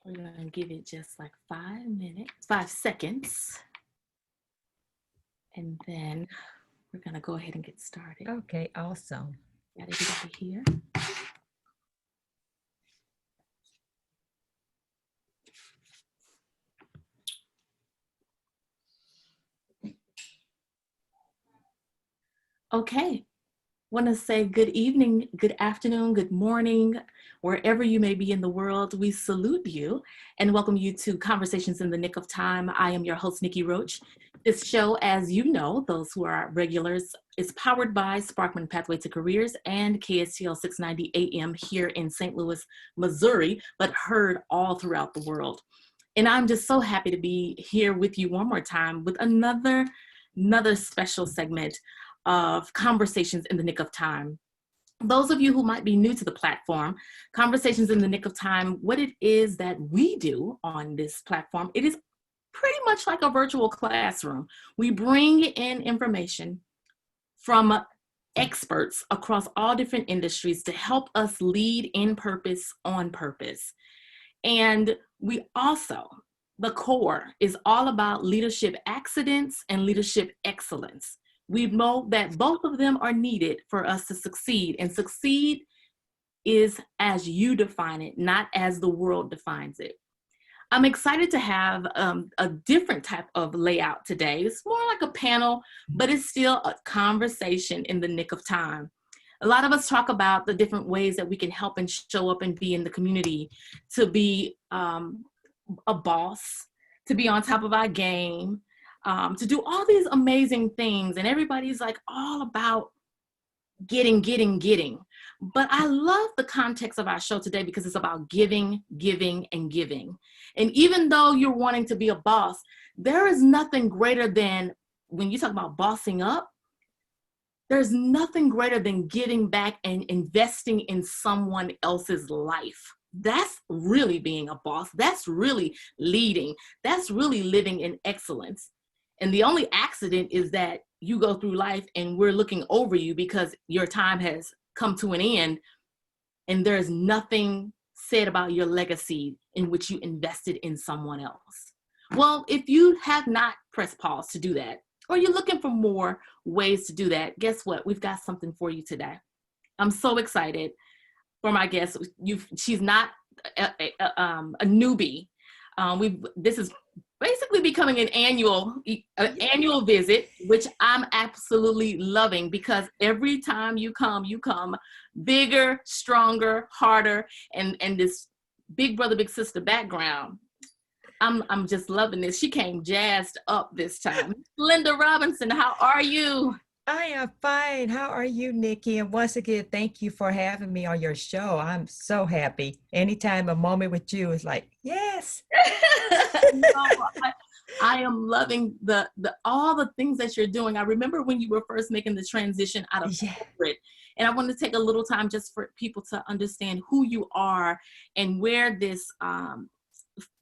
We're going to give it just like 5 minutes, 5 seconds. And then we're going to go ahead and get started. Okay, awesome. Got everybody here. Okay. Want to say good evening, good afternoon, good morning, wherever you may be in the world. We salute you and welcome you to Conversations in the Nick of Time. I am your host, Nikki Roach. This show, as you know, those who are regulars, is powered by Sparkman Pathway to Careers and KSTL 690 AM here in St. Louis, Missouri, but heard all throughout the world. And I'm just so happy to be here with you one more time with another special segment of Conversations in the Nick of Time. Those of you who might be new to the platform, Conversations in the Nick of Time, what it is that we do on this platform, it is pretty much like a virtual classroom. We bring in information from experts across all different industries to help us lead in purpose, on purpose. And we also, the core is all about leadership accidents and leadership excellence. We know that both of them are needed for us to succeed, and succeed is as you define it, not as the world defines it. I'm excited to have a different type of layout today. It's more like a panel, but it's still a conversation in the nick of time. A lot of us talk about the different ways that we can help and show up and be in the community, to be a boss, to be on top of our game, to do all these amazing things. And everybody's like all about getting. But I love the context of our show today because it's about giving, and giving. And even though you're wanting to be a boss, there is nothing greater than, when you talk about bossing up, there's nothing greater than giving back and investing in someone else's life. That's really being a boss. That's really leading. That's really living in excellence. And the only accident is that you go through life and we're looking over you because your time has come to an end and there's nothing said about your legacy in which you invested in someone else. Well, if you have not pressed pause to do that, or you're looking for more ways to do that, guess what? We've got something for you today. I'm so excited for my guest. She's not a newbie. This is basically becoming an annual visit, which I'm absolutely loving, because every time you come bigger, stronger, harder, and this big brother, big sister background. I'm just loving this. She came jazzed up this time. Linda Robinson, how are you? I am fine. How are you, Nikki? And once again, thank you for having me on your show. I'm so happy. Anytime a moment with you is like, yes. No, I am loving the all the things that you're doing. I remember when you were first making the transition out of corporate, and I wanted to take a little time just for people to understand who you are and where this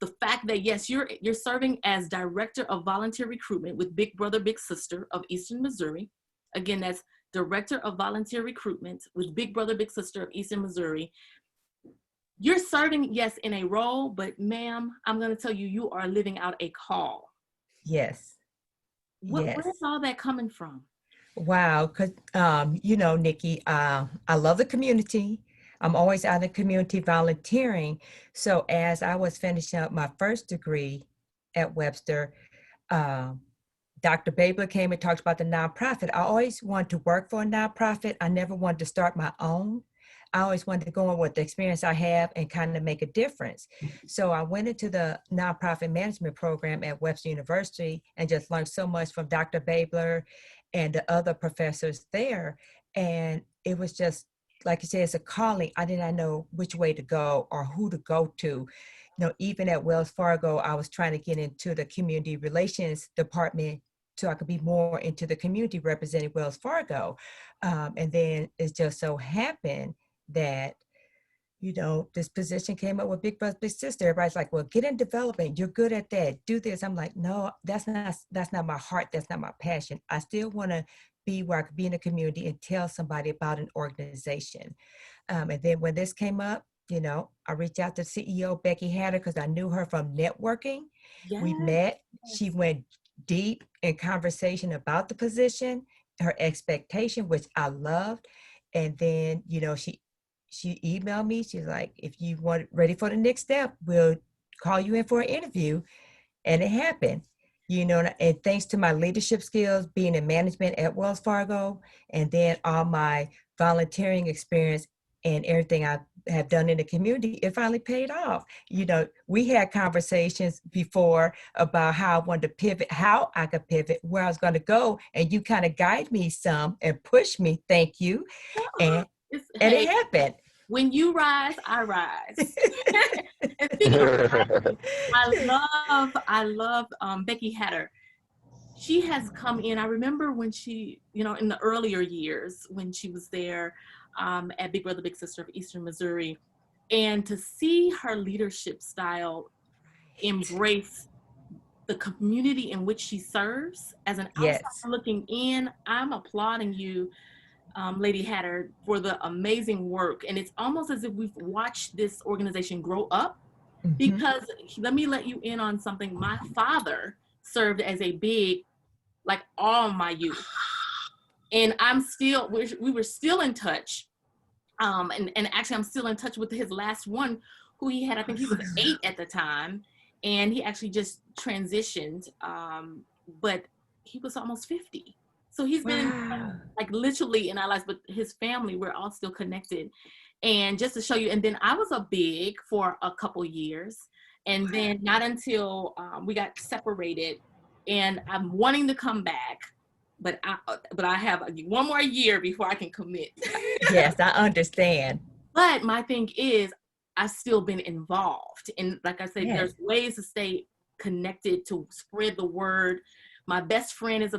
the fact that yes, you're serving as Director of Volunteer Recruitment with Big Brother Big Sister of Eastern Missouri. Again, that's Director of Volunteer Recruitment with Big Brother Big Sister of Eastern Missouri. You're serving, yes, in a role, but ma'am, I'm going to tell you, you are living out a call. Yes. Where's all that coming from? Wow. Because, Nikki, I love the community. I'm always out in the community volunteering. So as I was finishing up my first degree at Webster, Dr. Babler came and talked about the nonprofit. I always wanted to work for a nonprofit. I never wanted to start my own. I always wanted to go in with the experience I have and kind of make a difference. So I went into the nonprofit management program at Webster University and just learned so much from Dr. Babler and the other professors there. And it was just, like you said, it's a calling. I did not know which way to go or who to go to. Even at Wells Fargo, I was trying to get into the community relations department so I could be more into the community representing Wells Fargo. And then it just so happened that, this position came up with Big Brother, Big Sister. Everybody's like, well, get in development. You're good at that. Do this. I'm like, no, that's not my heart. That's not my passion. I still want to be where I could be in the community and tell somebody about an organization. And then when this came up, I reached out to CEO Becky Hatter because I knew her from networking. We Yes. met. She went deep in conversation about the position, her expectation, which I loved. And then, she emailed me. She's like, if you want ready for the next step, we'll call you in for an interview. And it happened. And thanks to my leadership skills, being in management at Wells Fargo, and then all my volunteering experience and everything I have done in the community, it finally paid off. We had conversations before about how I wanted to pivot, how I could pivot, where I was going to go, and you kind of guide me some and push me. Thank you. And and it Hey, happened. when you rise, I rise. And speaking of rising, I love Becky Hatter. She has come in. I remember when she, in the earlier years when she was there at Big Brother Big Sister of Eastern Missouri, and to see her leadership style embrace the community in which she serves as an outsider Yes. looking in. I'm applauding you, Lady Hatter, for the amazing work. And it's almost as if we've watched this organization grow up, Mm-hmm. because let me let you in on something. My father served as a big, like, all my youth. And we were still in touch. And actually I'm still in touch with his last one, who he had, I think he was 8 at the time. And he actually just transitioned. But he was almost 50. So he's been Wow. like literally in our lives, but his family, we're all still connected. And just to show you, and then I was a big for a couple years, and then not until we got separated, and I'm wanting to come back, but I have one more year before I can commit. Yes, I understand. But my thing is, I've still been involved, and like I said, Yes. there's ways to stay connected, to spread the word. My best friend is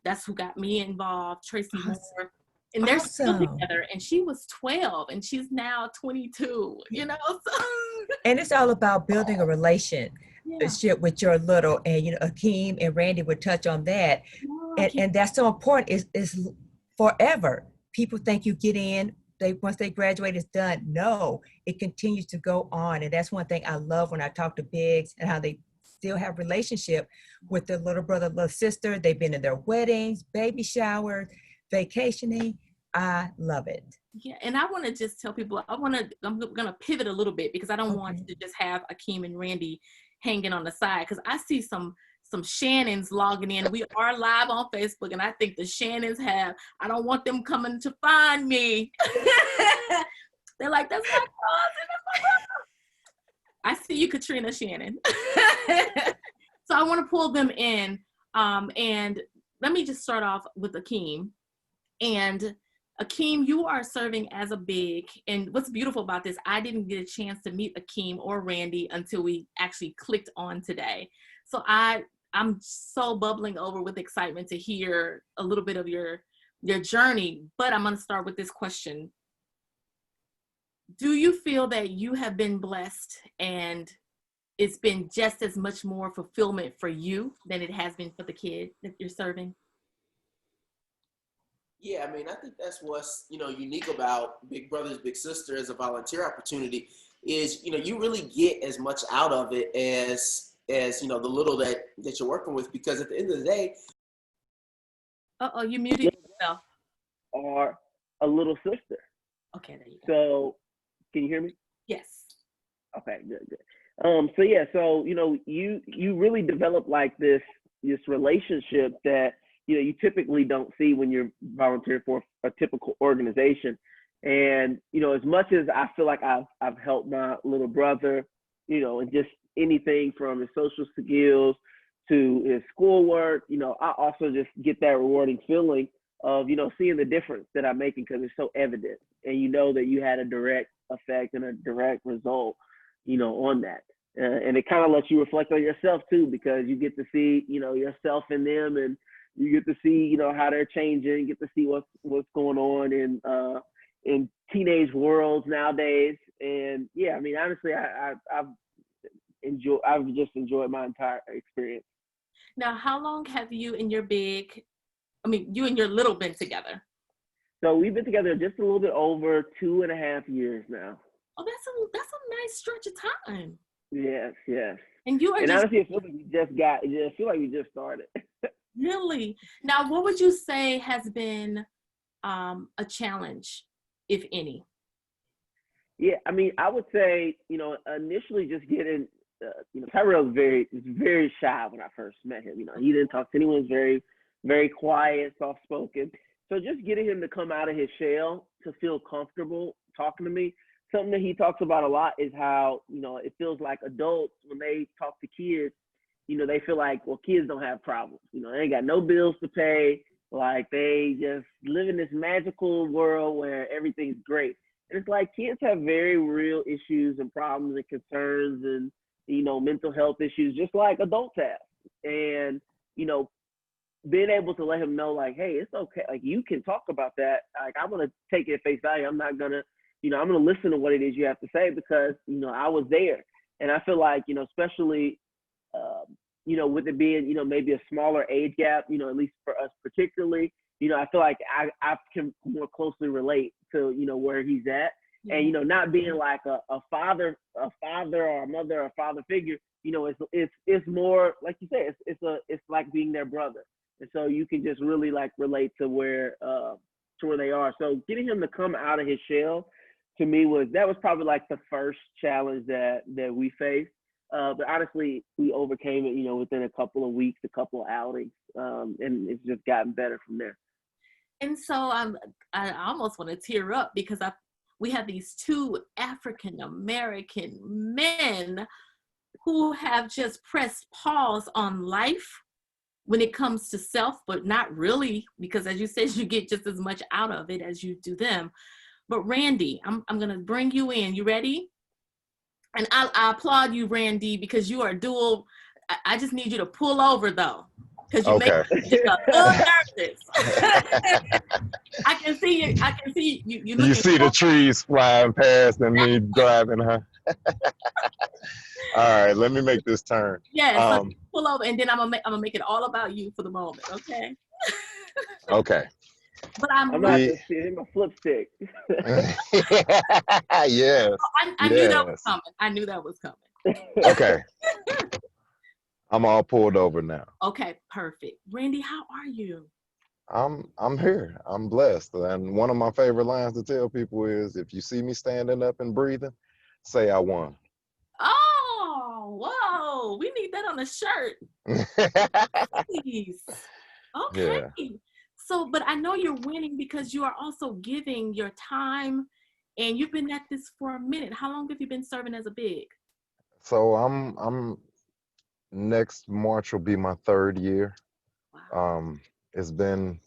that's who got me involved, Tracy Awesome. Moore. And they're still Awesome. together. And she was 12 and she's now 22, So And it's all about building a relationship yeah. with your little, and Akeem and Randy would touch on that. No, I can't. And that's so important, is forever. People think you get in, they once they graduate, it's done. No, it continues to go on. And that's one thing I love when I talk to bigs and how they still have relationship with their little brother, little sister. They've been in their weddings, baby showers, vacationing. I love it. Yeah, and I want to just tell people, I'm gonna pivot a little bit, because I don't want Okay. to just have Akeem and Randy hanging on the side, because I see some Shannons logging in. We are live on Facebook, and I think the Shannons I don't want them coming to find me. They're like, that's my cousin, that's my brother. I see you, Katrina Shannon. So I want to pull them in. And let me just start off with Akeem. And Akeem, you are serving as a big, and what's beautiful about this, I didn't get a chance to meet Akeem or Randy until we actually clicked on today. So I'm so bubbling over with excitement to hear a little bit of your journey. But I'm going to start with this question. Do you feel that you have been blessed and it's been just as much more fulfillment for you than it has been for the kid that you're serving? Yeah, I mean, I think that's what's, unique about Big Brothers Big Sister as a volunteer opportunity is, you really get as much out of it as the little that you're working with, because at the end of the day, Uh-oh, you muted yourself. are a little sister. Okay, there you go. So can you hear me? Yes. Okay, good. So yeah, so you really develop like this relationship that you typically don't see when you're volunteering for a typical organization. And as much as I feel like I've helped my little brother, and just anything from his social skills to his schoolwork, I also just get that rewarding feeling of seeing the difference that I'm making, because it's so evident, and that you had a direct effect and a direct result on that. And it kind of lets you reflect on yourself too, because you get to see, yourself in them, and you get to see, how they're changing, you get to see what's going on in teenage worlds nowadays. And yeah, I mean, honestly, I've just enjoyed my entire experience. Now, how long have you and your little been together? So we've been together just a little bit over 2.5 years now. Oh, that's a nice stretch of time. Yes, yes. And you are And just honestly, I feel like I feel like we just started. really now. What would you say has been a challenge, if any? Yeah, I mean, I would say, initially just getting, Tyrell is very shy when I first met him. He didn't talk to anyone. He was very, very quiet, soft spoken. So just getting him to come out of his shell to feel comfortable talking to me. Something that he talks about a lot is how, it feels like adults, when they talk to kids, they feel like, well, kids don't have problems. They ain't got no bills to pay. Like they just live in this magical world where everything's great. And it's like kids have very real issues and problems and concerns and, mental health issues, just like adults have. And, being able to let him know, like, hey, it's okay. Like, you can talk about that. Like, I'm going to take it at face value. I'm not going to, I'm going to listen to what it is you have to say because, I was there. And I feel like, especially, with it being, maybe a smaller age gap, at least for us particularly, I feel like I can more closely relate to, where he's at. And, not being like a father or a mother or father figure, it's more, like you said, it's like being their brother. And so you can just really like relate to where they are. So getting him to come out of his shell to me was probably like the first challenge that we faced. But honestly, we overcame it, within a couple of weeks, a couple of outings, and it's just gotten better from there. And so I almost want to tear up because we have these two African American men who have just pressed pause on life when it comes to self, but not really, because as you said, you get just as much out of it as you do them. But Randy, I'm going to bring you in. You ready? And I applaud you, Randy, because you are dual. I just need you to pull over though, because you make me just a little nervous. I can see you. I can see you. You see the trees flying past and me driving, huh? All right, let me make this turn. Yeah, so pull over, and then I'm gonna make it all about you for the moment, okay? Okay. But I'm not just seeing my flip stick. Yes. I knew that was coming. I knew that was coming. Okay. I'm all pulled over now. Okay, perfect. Randy, how are you? I'm here. I'm blessed. And one of my favorite lines to tell people is, if you see me standing up and breathing, say I won. Oh, whoa. We need that on a shirt. Please. Okay. Yeah. So, but I know you're winning because you are also giving your time, and you've been at this for a minute. How long have you been serving as a big? So I'm next March will be my 3rd year. Wow. It's been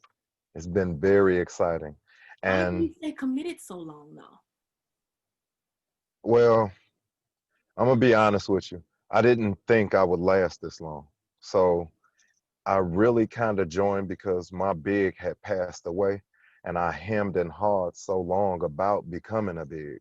very exciting. And why did you stay committed so long though? Well, I'm gonna be honest with you. I didn't think I would last this long. So I really kind of joined because my big had passed away, and I hemmed and hawed so long about becoming a big.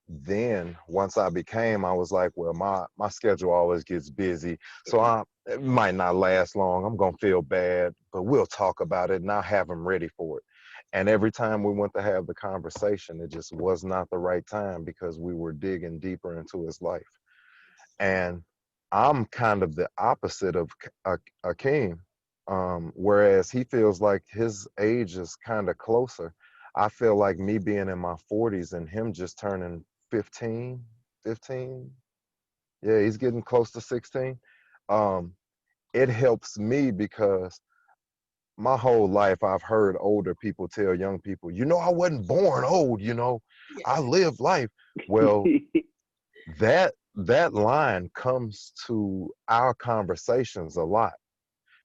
Then once I became, I was like, well, my schedule always gets busy, so it might not last long. I'm gonna feel bad, but we'll talk about it and I'll have them ready for it. And every time we went to have the conversation, it just was not the right time because we were digging deeper into his life. And I'm kind of the opposite of Akeem. Whereas he feels like his age is kind of closer. I feel like me being in my 40s and him just turning 15. Yeah, he's getting close to 16. It helps me because my whole life I've heard older people tell young people, I wasn't born old, I lived life. Well, that line comes to our conversations a lot,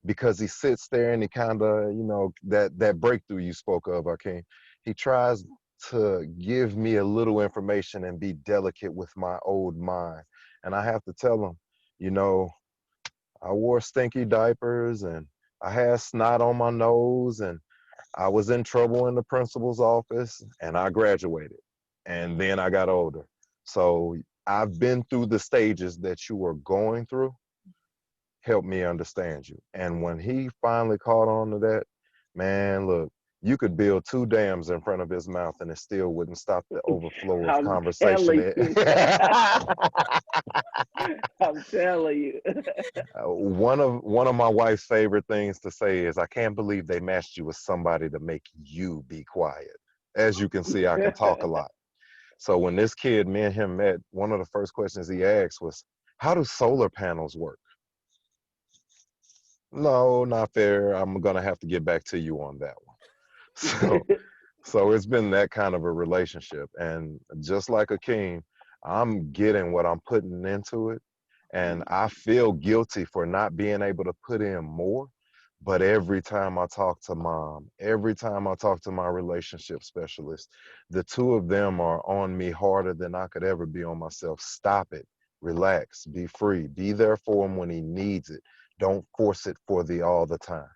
because he sits there and he kind of, that breakthrough you spoke of, Akeem, he tries to give me a little information and be delicate with my old mind. And I have to tell him, I wore stinky diapers and I had snot on my nose and I was in trouble in the principal's office and I graduated. And then I got older. So I've been through the stages that you were going through. Help me understand you. And when he finally caught on to that, man, look, You could build 2 dams in front of his mouth and it still wouldn't stop the overflow of I'm conversation. telling you. I'm telling you. One of my wife's favorite things to say is, I can't believe they matched you with somebody to make you be quiet. As you can see, I can talk a lot. So when this kid, me and him met, one of the first questions he asked was, how do solar panels work? No, not fair. I'm gonna have to get back to you on that one. So it's been that kind of a relationship. And just like Akeem, I'm getting what I'm putting into it. And I feel guilty for not being able to put in more. But every time I talk to mom, every time I talk to my relationship specialist, the two of them are on me harder than I could ever be on myself. Stop it. Relax. Be free. Be there for him when he needs it. Don't force it for the all the time.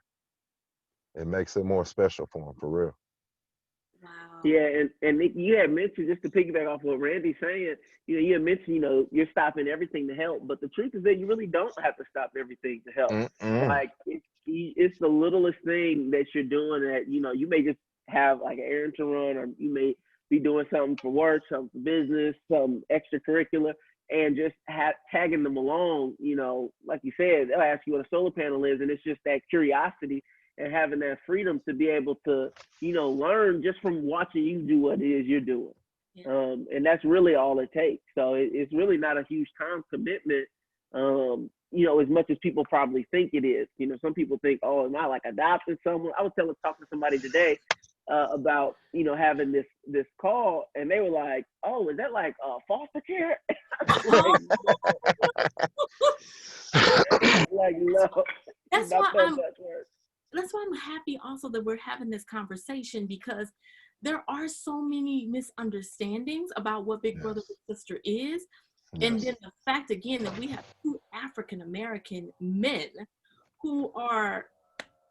It makes it more special for him, for real. Wow. Yeah, and Nick, you had mentioned, just to piggyback off what Randy's saying, you had mentioned, you're stopping everything to help, but the truth is that you really don't have to stop everything to help. Mm-mm. Like it's the littlest thing that you're doing that, you may just have like an errand to run, or you may be doing something for work, something for business, some extracurricular, and just tagging them along. Like you said, they'll ask you what a solar panel is, and it's just that curiosity and having that freedom to be able to, learn just from watching you do what it is you're doing. Yeah. And that's really all it takes. So it's really not a huge time commitment, as much as people probably think it is. Some people think, oh, am I like adopting someone? I was talking to somebody today about, having this call, and they were like, oh, is that like foster care? like, no, That's not why that much work. That's why I'm happy also that we're having this conversation, because there are so many misunderstandings about what Big Brother Big Sister is. Yes. And then the fact again that we have 2 African American men who are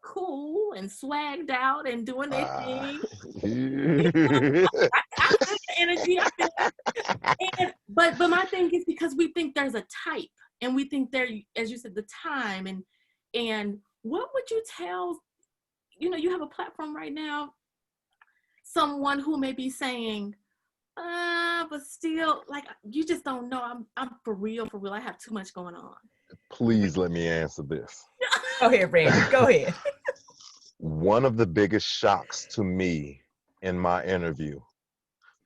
cool and swagged out and doing their thing. I feel the energy. I feel it. But my thing is, because we think there's a type, and we think there, as you said, the time, and what would you tell, you have a platform right now, someone who may be saying, but still, like, you just don't know. I'm for real. I have too much going on. Please let me answer this. Go ahead, Randy. Go ahead. One of the biggest shocks to me in my interview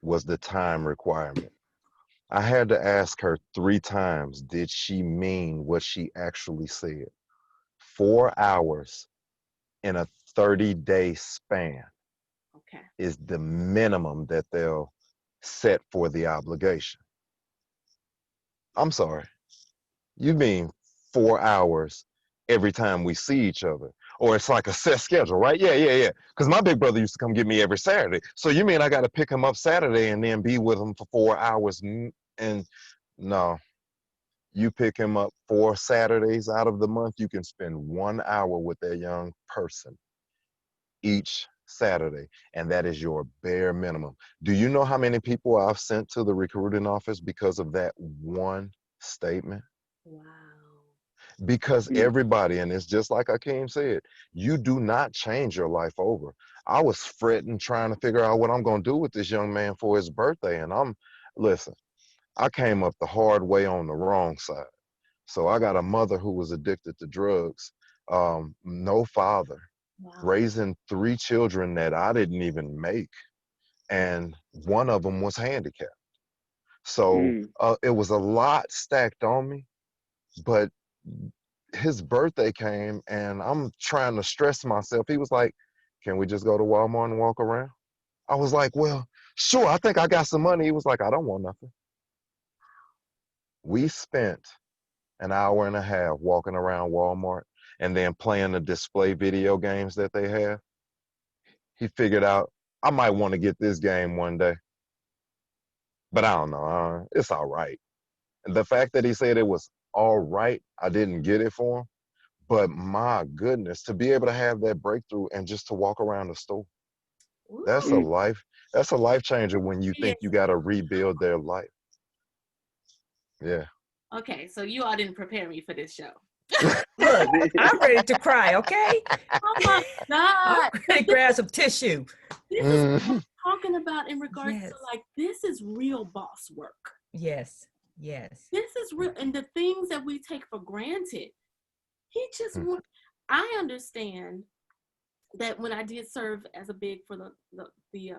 was the time requirement. I had to ask her 3 times, did she mean what she actually said? 4 hours in a 30-day span is the minimum that they'll set for the obligation. I'm sorry. You mean 4 hours every time we see each other? Or it's like a set schedule, right? Yeah. Because my big brother used to come get me every Saturday. So you mean I got to pick him up Saturday and then be with him for 4 hours? And no, you pick him up 4 Saturdays out of the month, you can spend 1 hour with that young person each Saturday. And that is your bare minimum. Do you know how many people I've sent to the recruiting office because of that one statement? Wow. Because everybody, and it's just like Akeem said, you do not change your life over. I was fretting, trying to figure out what I'm going to do with this young man for his birthday. And listen, I came up the hard way on the wrong side. So I got a mother who was addicted to drugs, no father, raising 3 children that I didn't even make. And one of them was handicapped. So it was a lot stacked on me, but his birthday came and I'm trying to stress myself. He was like, can we just go to Walmart and walk around? I was like, well, sure, I think I got some money. He was like, I don't want nothing. We spent an hour and a half walking around Walmart and then playing the display video games that they have. He figured out, I might want to get this game one day, but I don't know, it's all right. And the fact that he said it was all right, I didn't get it for him, but my goodness, to be able to have that breakthrough and just to walk around the store, that's a life changer when you think you got to rebuild their life. Yeah. Okay, so you all didn't prepare me for this show. Look, I'm ready to cry, okay? Oh my I'm God. ready to grab some tissue. This is what I'm Mhm. talking about in regards Yes. to like, this is real boss work. Yes. Yes. This is real. And the things that we take for granted, he just want, I understand that when I did serve as a big for the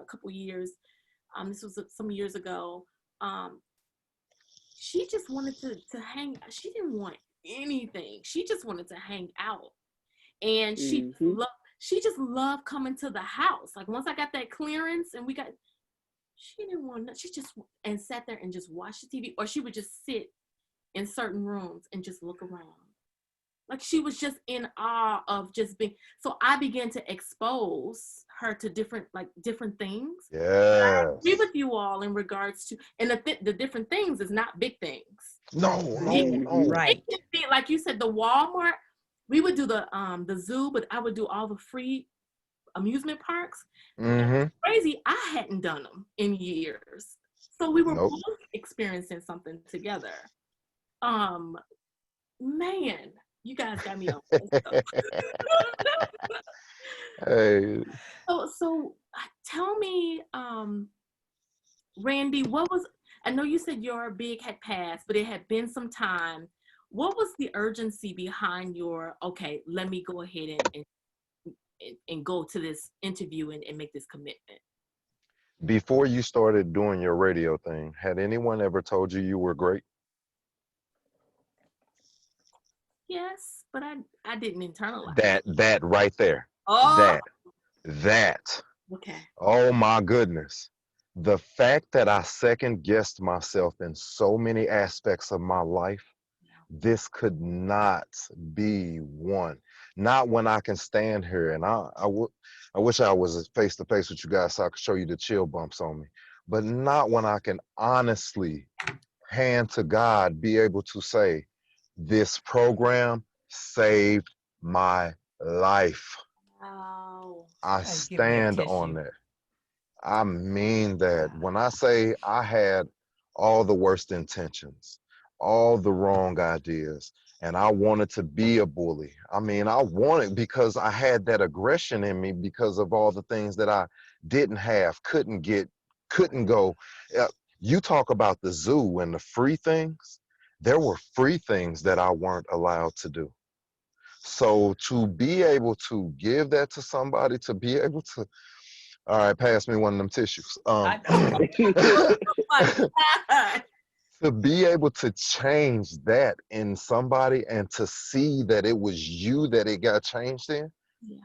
couple years, this was some years ago, um, she just wanted to hang, she didn't want anything. She just wanted to hang out. And Mm-hmm. she just loved coming to the house. Like once I got that clearance and she didn't want, she just, and sat there and just watched the TV, or she would just sit in certain rooms and just look around. Like she was just in awe of just being. So I began to expose her to different things. But I agree Yes. with you all in regards to, and the different things is not big things. No, It no, can, Mm-hmm. no. it Right. can be like you said, the Walmart. We would do the zoo, but I would do all the free amusement parks. And Mm-hmm. it's crazy, I hadn't done them in years. So we were Nope. both experiencing something together. Um, man, you guys got me on this. Hey, So tell me, Randy, what was, I know you said your big had passed, but it had been some time. What was the urgency behind your, okay, let me go ahead and go to this interview and make this commitment? before you started doing your radio thing, had anyone ever told you you were great? Yes, but I didn't internalize. That right there. Oh, That. That. okay. Oh my goodness. The fact that I second guessed myself in so many aspects of my life, this could not be one. Not when I can stand here, and I wish I was face to face with you guys so I could show you the chill bumps on me. But not when I can honestly hand to God be able to say, this program saved my life. Wow. I Gotta give me a stand on tissue. that. I mean that. Wow. When I say I had all the worst intentions, all the wrong ideas, and I wanted to be a bully. I mean, I wanted because I had that aggression in me because of all the things that I didn't have, couldn't get, couldn't go. Uh, You talk about the zoo and the free things. There were free things that I weren't allowed to do. So to be able to give that to somebody, to be able to, all right, pass me one of them tissues. I know. Oh my God. To be able to change that in somebody and to see that it was you that it got changed in, Yeah.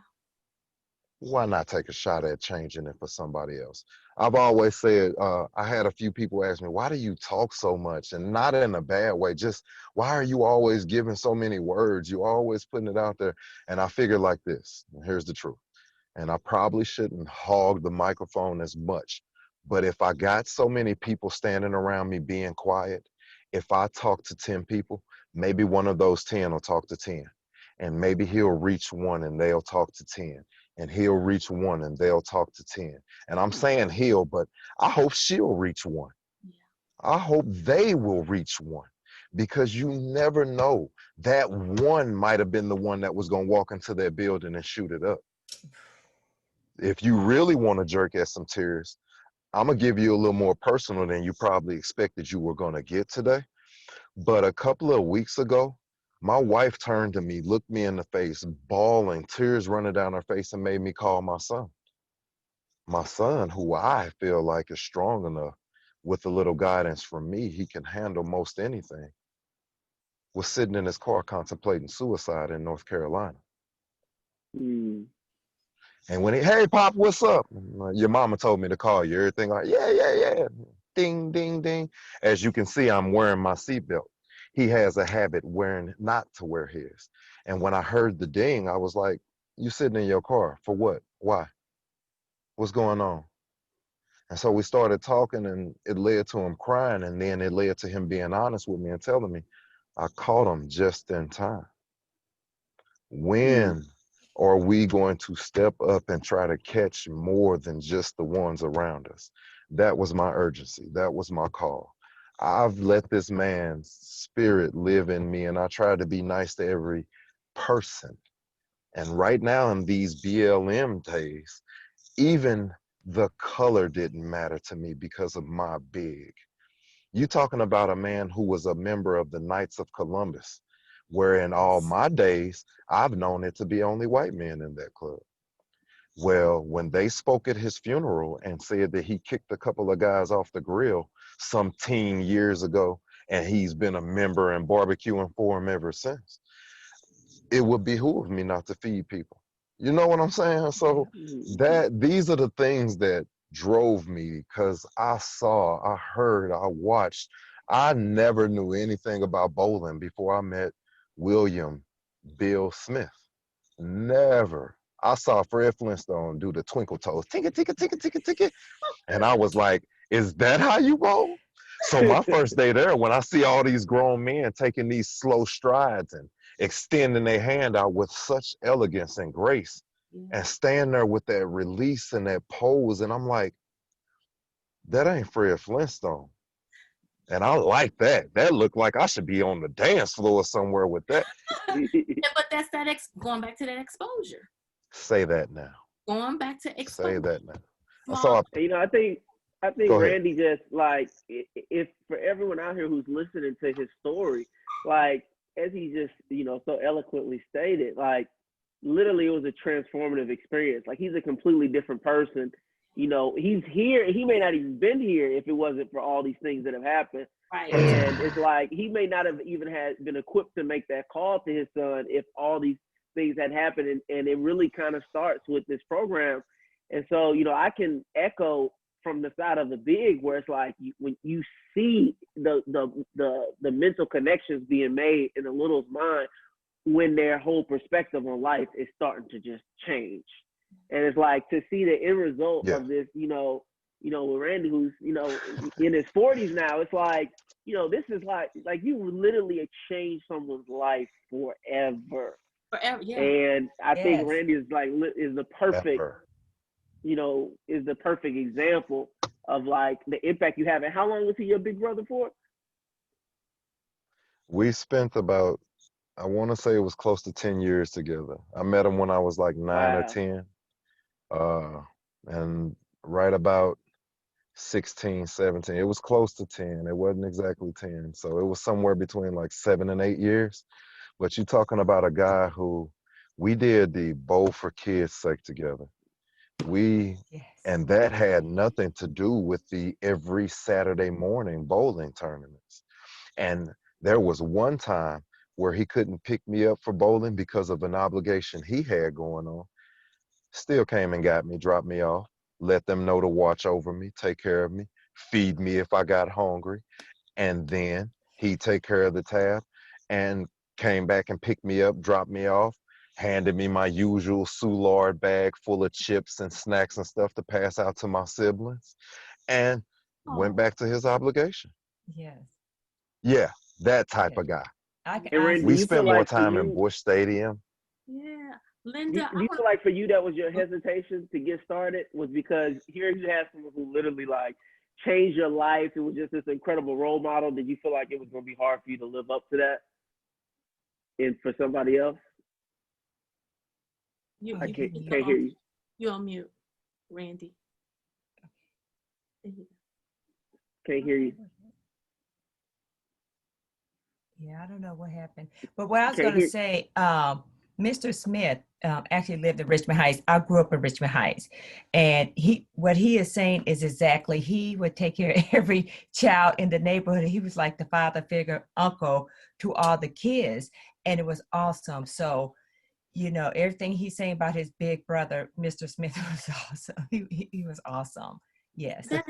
why not take a shot at changing it for somebody else? I've always said, I had a few people ask me, why do you talk so much? And not in a bad way, just why are you always giving so many words? You always putting it out there. And I figured like this, and here's the truth. And I probably shouldn't hog the microphone as much. But if I got so many people standing around me being quiet, if I talk to 10 people, maybe one of those 10 will talk to 10. And maybe he'll reach one and they'll talk to 10. And he'll reach one and they'll talk to 10. And I'm saying he'll, but I hope she'll reach one. Yeah. I hope they will reach one because you never know. That one might have been the one that was going to walk into their building and shoot it up. If you really want to jerk at some tears, I'm going to give you a little more personal than you probably expected you were going to get today. But a couple of weeks ago, my wife turned to me, looked me in the face, bawling, tears running down her face, and made me call my son. My son, who I feel like is strong enough with a little guidance from me, he can handle most anything, was sitting in his car contemplating suicide in North Carolina. Mm. And when he, hey, Pop, what's up? Your mama told me to call you. Everything like, yeah, yeah, yeah. Ding, ding, ding. As you can see, I'm wearing my seatbelt. He has a habit wearing not to wear his. And when I heard the ding, I was like, you sitting in your car for what? Why? What's going on? And so we started talking and it led to him crying. And then it led to him being honest with me and telling me, I caught him just in time. Mm. When are we going to step up and try to catch more than just the ones around us? That was my urgency. That was my call. I've let this man's spirit live in me, and I try to be nice to every person. And right now in these BLM days, even the color didn't matter to me because of my big. You talking about a man who was a member of the Knights of Columbus, where in all my days, I've known it to be only white men in that club. Well, when they spoke at his funeral and said that he kicked a couple of guys off the grill some teen years ago, and he's been a member and barbecuing for him ever since, it would behoove me not to feed people. You know what I'm saying? So these are the things that drove me, because I saw, I heard, I watched. I never knew anything about bowling before I met William Bill Smith. Never. I saw Fred Flintstone do the twinkle toes, tinka, tinka, tinka, tinka, tinka. And I was like, is that how you roll? So my first day there, when I see all these grown men taking these slow strides and extending their hand out with such elegance and grace, and stand there with that release and that pose, and I'm like, that ain't Fred Flintstone. And I like that. That looked like I should be on the dance floor somewhere with that. But that's that going back to that exposure. Say that now. Going back to exposure. Say that now. Small. I think Go ahead. Randy just like, if for everyone out here who's listening to his story, like as he just so eloquently stated, like literally it was a transformative experience. Like he's a completely different person. He's here. He may not even been here if it wasn't for all these things that have happened. Right. And it's like he may not have even been equipped to make that call to his son if all these things had happened. And it really kind of starts with this program. And so, I can echo from the side of the big, where it's like when you see the mental connections being made in the little's mind when their whole perspective on life is starting to just change. And it's like to see the end result of this, with Randy, who's, in his 40s now, it's like, this is like you literally changed someone's life forever. Forever, yeah. And I think Randy is the perfect, Ever. Is the perfect example of like the impact you have. And how long was he your big brother for? We spent about, I want to say it was close to 10 years together. I met him when I was like 9 or 10. And right about 16, 17, it was close to 10. It wasn't exactly 10. So it was somewhere between like 7 and 8 years. But you're talking about a guy who we did the Bowl for Kids Sake together. And that had nothing to do with the every Saturday morning bowling tournaments. And there was one time where he couldn't pick me up for bowling because of an obligation he had going on. Still came and got me, dropped me off, let them know to watch over me, take care of me, feed me if I got hungry. And then he'd take care of the tab and came back and picked me up, dropped me off, handed me my usual Soulard bag full of chips and snacks and stuff to pass out to my siblings, and went back to his obligation. Yes. Yeah, that type of guy. We spent more time in Busch Stadium. Yeah. Linda, do you feel like for you that was your hesitation to get started, was because here you had someone who literally like changed your life? It was just this incredible role model. Did you feel like it was going to be hard for you to live up to that and for somebody else? I can't hear you. You're on mute, Randy. Can't hear you. Yeah, I don't know what happened. But what I was going to say, Mr. Smith actually lived in Richmond Heights. I grew up in Richmond Heights. And what he is saying is exactly, he would take care of every child in the neighborhood. He was like the father figure uncle to all the kids. And it was awesome. So, everything he's saying about his big brother, Mr. Smith, was awesome. He was awesame. Yes. That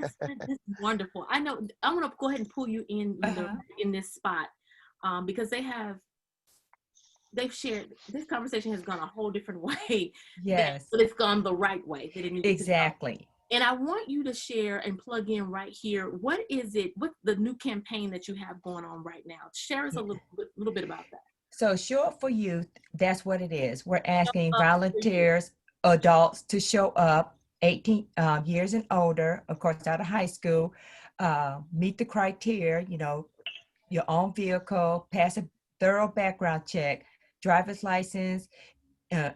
is wonderful. I know. I want to go ahead and pull you in in this spot because they've shared, this conversation has gone a whole different way. Yes. But it's gone the right way that it needs exactly. to go. And I want you to share and plug in right here. What's the new campaign that you have going on right now? Share us a little bit about that. So Show Up for Youth, that's what it is. We're asking volunteers, adults to show up, 18 years and older, of course, out of high school. meet the criteria, your own vehicle, pass a thorough background check, driver's license,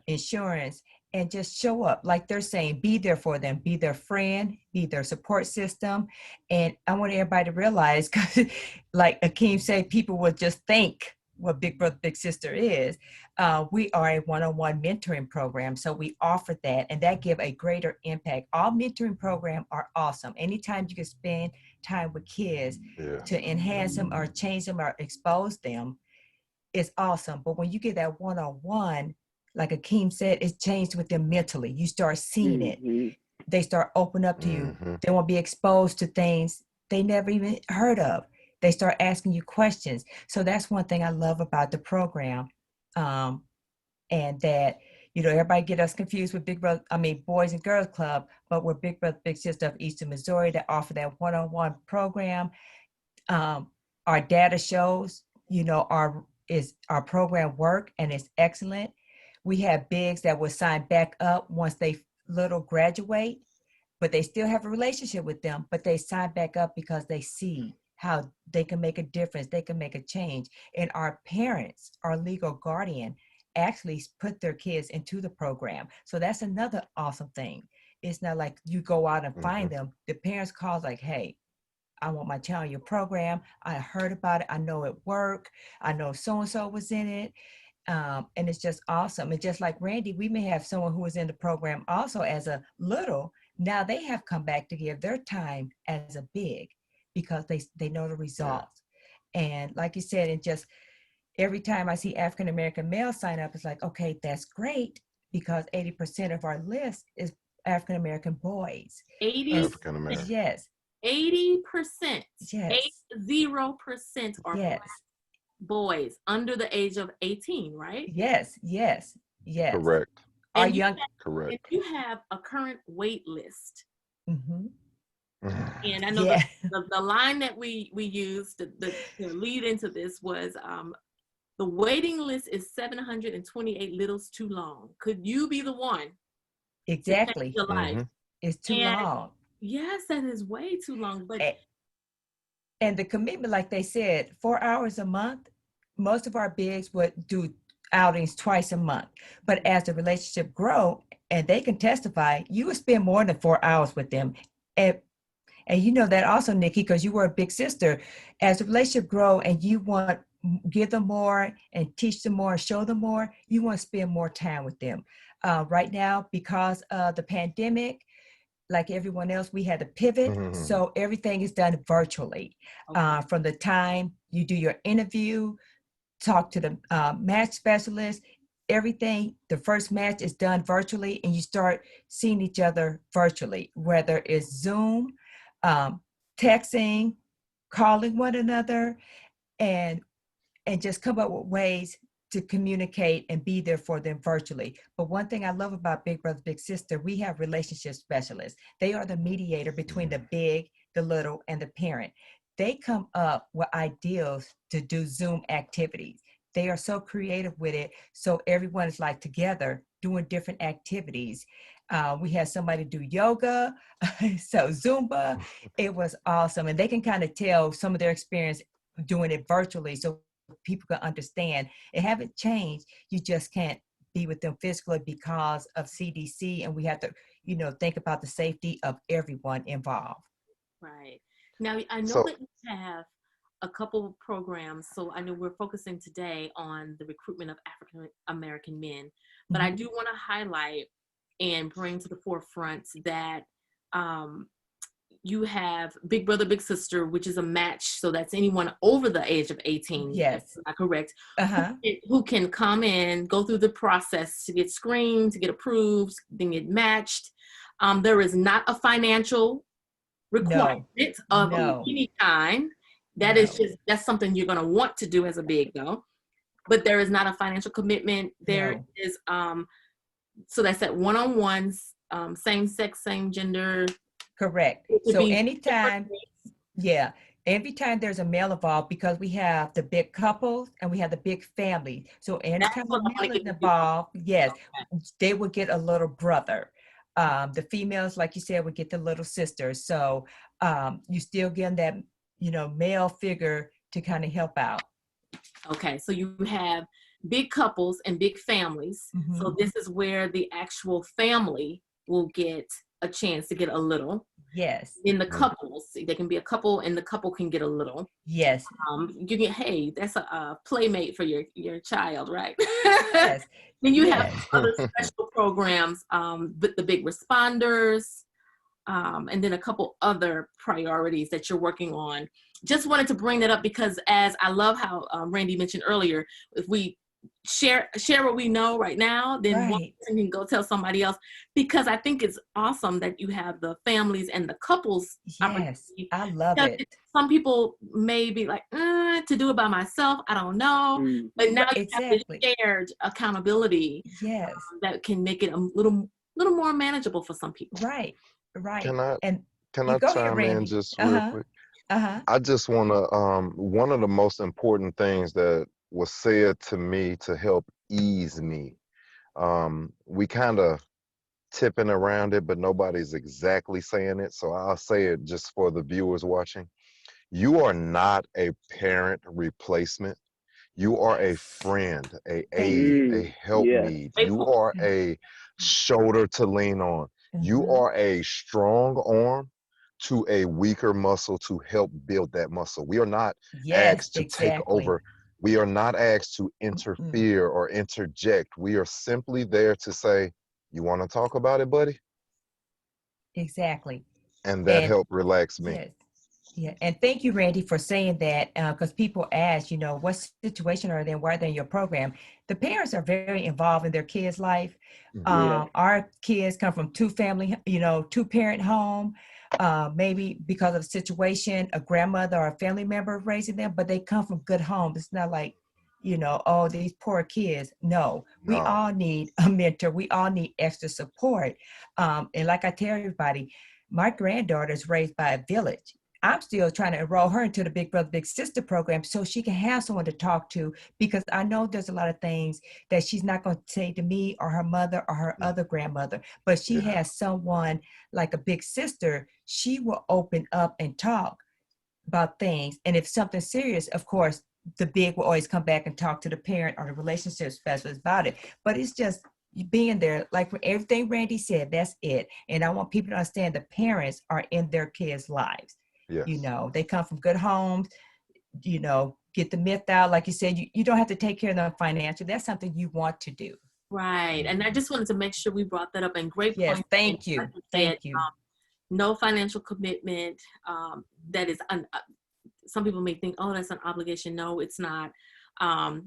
insurance, and just show up. Like they're saying, be there for them, be their friend, be their support system. And I want everybody to realize, because like Akeem said, people will just think what Big Brother Big Sister is. We are a one-on-one mentoring program, so we offer that, and that give a greater impact. All mentoring programs are awesome. Anytime you can spend time with kids Yeah. to enhance them or change them or expose them, is awesome. But when you get that one-on-one, like Akeem said, it's changed with them mentally. You start seeing it. Mhm. They start opening up to you. Mm-hmm. They won't be exposed to things they never even heard of. They start asking you questions. So that's one thing I love about the program. And that, everybody get us confused with Boys and Girls Club, but we're Big Brother Big Sister of Eastern Missouri that offer that one-on-one program. Our data shows, our program work, and it's excellent. We have bigs that will sign back up once they little graduate, but they still have a relationship with them, but they sign back up because they see how they can make a difference, they can make a change. And our parents, our legal guardian, actually put their kids into the program. So that's another awesome thing. It's not like you go out and find them. The parents call like, hey, I want my child in your program. I heard about it. I know it worked. I know so-and-so was in it. And it's just awesome. And just like Randy, we may have someone who was in the program also as a little. Now they have come back to give their time as a big because they know the results. Yeah. And like you said, and just every time I see African-American males sign up, it's like, okay, that's great, because 80% of our list is African-American boys. 80 African-American. Yes. 80%. Yes. 80% are yes. Black boys under the age of 18, right? Yes. Correct. Our And young. Correct. and you have a current wait list. Mm-hmm. And I know Yeah. the line that we used the lead into this was the waiting list is 728 littles too long. Could you be the one Exactly. to change your life? It's too long. Yes, that is way too long. But and the commitment, like they said, 4 hours a month, most of our bigs would do outings twice a month. But as the relationship grow, and they can testify, you would spend more than 4 hours with them. And you know that also, Nikki, because you were a big sister. As the relationship grow and you want give them more and teach them more, show them more, you want to spend more time with them. Right now, because of the pandemic, like everyone else, we had to pivot. So everything is done virtually. Okay. From the time you do your interview, talk to the match specialist, everything, the first match is done virtually, and you start seeing each other virtually, whether it's Zoom, texting, calling one another, and just come up with ways to communicate and be there for them virtually. But one thing I love about Big Brother, Big Sister, we have relationship specialists. They are the mediator between the big, the little, and the parent. They come up with ideas to do Zoom activities. They are so creative with it. So everyone is like together doing different activities. We had somebody do yoga, so Zumba. It was awesome. And they can kind of tell some of their experience doing it virtually, so people can understand it haven't changed. You just can't be with them physically because of CDC, and we have to, think about the safety of everyone involved. Right. Now, I know that you have a couple of programs. So I know we're focusing today on the recruitment of African American men, but I do want to highlight and bring to the forefront that you have Big Brother, Big Sister, which is a match. So that's anyone over the age of 18. Yes. Am I correct? Who can come in, go through the process to get screened, to get approved, then get matched. There is not a financial requirement of any kind. That is just, that's something you're going to want to do as a big, though. But there is not a financial commitment. There is, so that's at one-on-ones, same sex, same gender. Correct. So anytime, every time there's a male involved, because we have the big couples and we have the big family. So anytime a male is involved, they will get a little brother. The females, like you said, would get the little sisters. So you still get that, male figure to kind of help out. Okay, so you have big couples and big families. Mm-hmm. So this is where the actual family will get a chance to get a little. Yes. In the couples, they can be a couple, and the couple can get a little. Yes. You get, hey, that's a playmate for your child, right? Yes. Then you Yes. have other special programs with the big responders, and then a couple other priorities that you're working on. Just wanted to bring that up because, as I love how Randy mentioned earlier, if we share what we know right now, then one person can go tell somebody else, because I think it's awesome that you have the families and the couples. Yes, I love it. Some people may be like, to do it by myself, I don't know. But now you have this shared accountability. Yes. That can make it a little more manageable for some people. Right. Can I go chime ahead, in just real quick? I just want to, one of the most important things that was said to me to help ease me, we kind of tipping around it, but nobody's exactly saying it. So I'll say it just for the viewers watching. You are not a parent replacement. You are a friend, a aid, a helpmeet. You are a shoulder to lean on. You are a strong arm to a weaker muscle to help build that muscle. We are not asked to take over. We are not asked to interfere or interject. We are simply there to say, you want to talk about it, buddy? Exactly. And that helped relax me. Yes. Yeah, and thank you, Randy, for saying that, because people ask, what situation are they in, why they're in your program. The parents are very involved in their kids' life. Our kids come from two-parent home, maybe because of a situation, a grandmother or a family member raising them, but they come from good homes. It's not like, oh, these poor kids. No, we all need a mentor. We all need extra support. And like I tell everybody, my granddaughter is raised by a village. I'm still trying to enroll her into the Big Brother, Big Sister program so she can have someone to talk to, because I know there's a lot of things that she's not going to say to me or her mother or her other grandmother, but she has someone like a big sister. She will open up and talk about things. And if something's serious, of course, the big will always come back and talk to the parent or the relationship specialist about it. But it's just being there, like everything Randy said, that's it. And I want people to understand the parents are in their kids' lives. Yes. They come from good homes, get the myth out. Like you said, you don't have to take care of them financially. That's something you want to do. Right. And I just wanted to make sure we brought that up. And great point. Yes, thank you. Thank you. No financial commitment. That is, some people may think, oh, that's an obligation. No, it's not.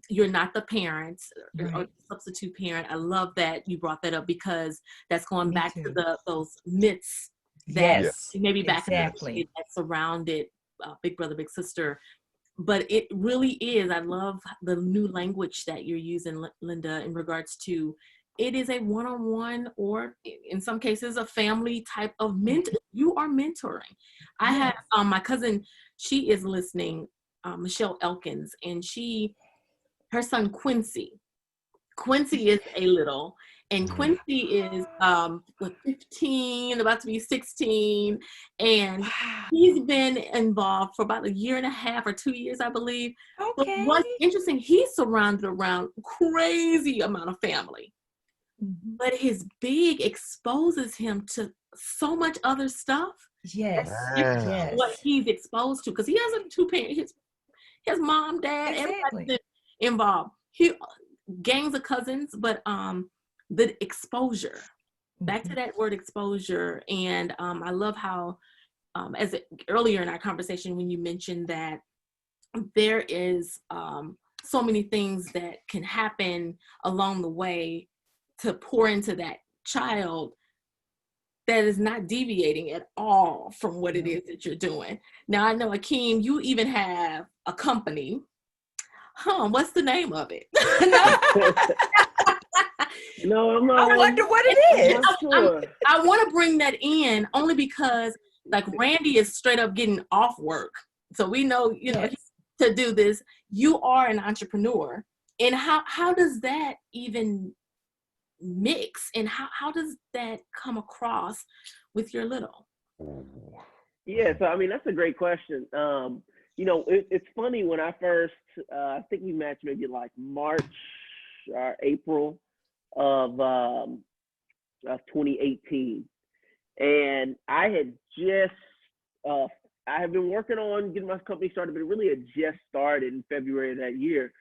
You're not the parent or substitute parent. I love that you brought that up, because that's going back to those myths that maybe back in the day that surrounded Big Brother, Big Sister. But it really is. I love the new language that you're using, Linda, in regards to it is a one-on-one, or in some cases a family type of mentor. You are mentoring. I have my cousin, she is listening, Michelle Elkins, and her son Quincy is a little, and Quincy is 15, about to be 16, and he's been involved for about a year and a half or 2 years, I believe. But what's interesting, he's surrounded around crazy amount of family, but his big exposes him to so much other stuff. What he's exposed to, because he has a two-parent, his mom, dad, everybody's involved. He gangs of cousins, but the exposure, back to that word exposure. And I love how earlier in our conversation when you mentioned that there is so many things that can happen along the way to pour into that child that is not deviating at all from what it is that you're doing. Now, I know, Akeem, you even have a company. What's the name of it? No, I'm I wonder what it is. I want to bring that in only because, like, Randy is straight up getting off work. So we know, to do this. You are an entrepreneur. And how does that even mix, and how does that come across with your little? Yeah, so I mean that's a great question. It's funny when I first, I think we matched maybe like March or April of 2018, and I had just, I have been working on getting my company started, but it really had just started in February of that year,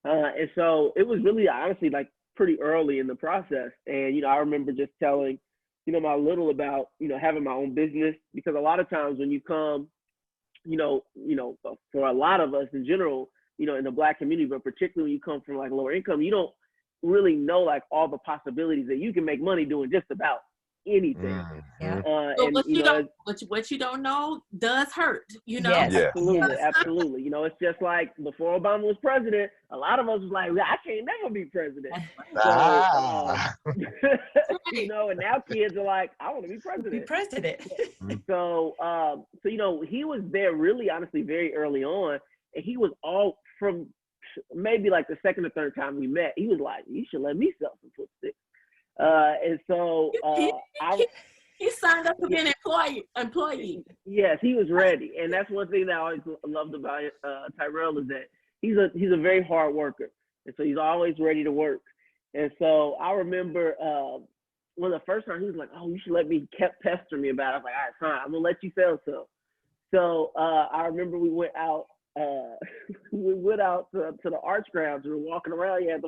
and so it was really honestly like pretty early in the process, and I remember just telling my little about having my own business, because a lot of times when you come, for a lot of us in general, in the Black community, but particularly when you come from like lower income, you don't really know like all the possibilities that you can make money doing just about anything. Yeah. So And what you don't know does hurt, Yes. Yeah. absolutely. It's just like before Obama was president, a lot of us was like, I can't never be president. So, Ah. and now kids are like, I want to be Be president. president. So, he was there really honestly very early on, and he was all from maybe like the second or third time we met. He was like, you should let me sell some footstick. And so he signed up to be an employee. Yes, he was ready, and that's one thing that I always loved about Tyrell, is that he's a very hard worker, and so he's always ready to work. And so I remember one of the first times he was like, "Oh, you should let me," kept pestering me about it. I was like, "All right, fine, I'm gonna let you sell some." So I remember we went out. We went out to the arch grounds. We were walking around. He had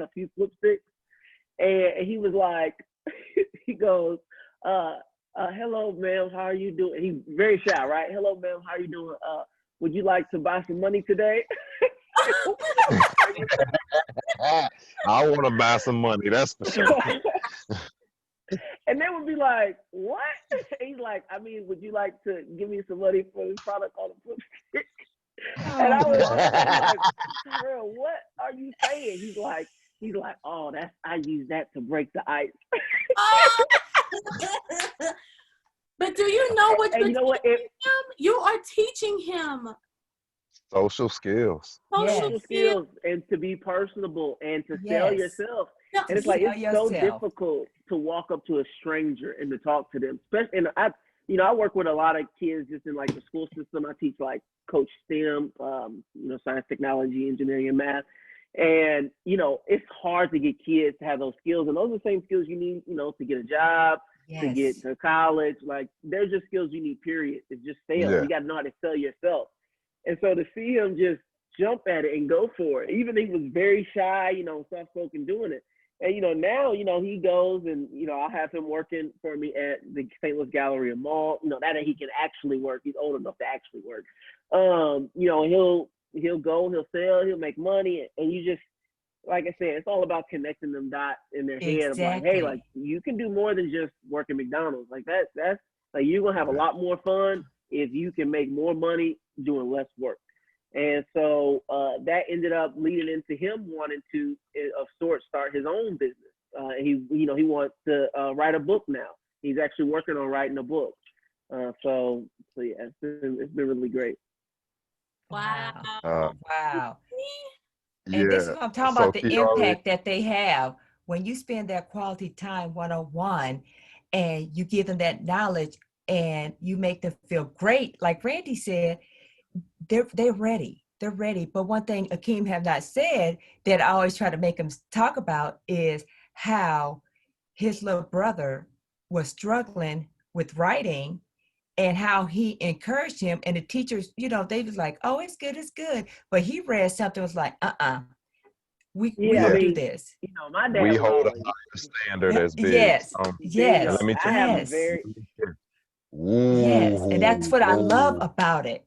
a few flip sticks, and he was like, he goes, hello, ma'am, how are you doing? He's very shy, right? Hello, ma'am, how are you doing? Would you like to buy some money today? I want to buy some money, that's for sure. And they would be like, what? He's like, I mean, would you like to give me some money for this product called a flip stick? And I was like, Tyrell, what are you saying? He's like, oh, I use that to break the ice. But do you know what and you know what? him? You are teaching him Social skills. Social skills, and to be personable, and to sell yourself. Yeah. And it's like, it's so difficult to walk up to a stranger and to talk to them. Especially, and I work with a lot of kids just in like the school system. I teach like coach STEM, science, technology, engineering, and math. And, it's hard to get kids to have those skills. And those are the same skills you need, to get a job, to get to college. Like, they're just skills you need, period. It's just sales. Yeah. You got to know how to sell yourself. And so to see him just jump at it and go for it, even if he was very shy, soft-spoken doing it. And, now, he goes and, I'll have him working for me at the St. Louis Galleria Mall, that he can actually work. He's old enough to actually work. He'll go, he'll sell, he'll make money. And you just, like I said, it's all about connecting them dots in their head of like, hey, like, you can do more than just work at McDonald's. Like, that's like, you're going to have a lot more fun if you can make more money doing less work. And so that ended up leading into him wanting to, of sorts, start his own business. He wants to write a book now. He's actually working on writing a book. So yeah, it's been really great. Wow. Wow. Yeah. And this is what I'm talking about, the Kiara, impact that they have when you spend that quality time one-on-one and you give them that knowledge and you make them feel great. Like Randy said, they're ready. They're ready. But one thing Akeem have not said that I always try to make him talk about is how his little brother was struggling with writing and how he encouraged him. And the teachers, they was like, oh, it's good. But he read something, was like, we can do this. My dad. We hold a higher standard as big. Yes. Let me tell you. Yes. And that's what I love about it.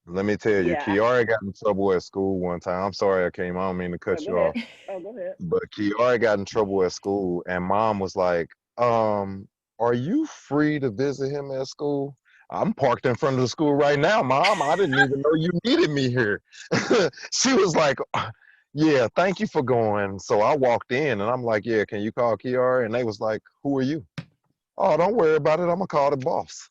Let me tell you, Kiara got in trouble at school one time. I'm sorry, I don't mean to cut you off. Oh, go ahead. But Kiara got in trouble at school, and Mom was like, are you free to visit him at school? I'm parked in front of the school right now, Mom. I didn't even know you needed me here. She was like, yeah, thank you for going. So I walked in, and I'm like, yeah, can you call Kiara? And they was like, who are you? Oh, don't worry about it. I'm going to call the boss.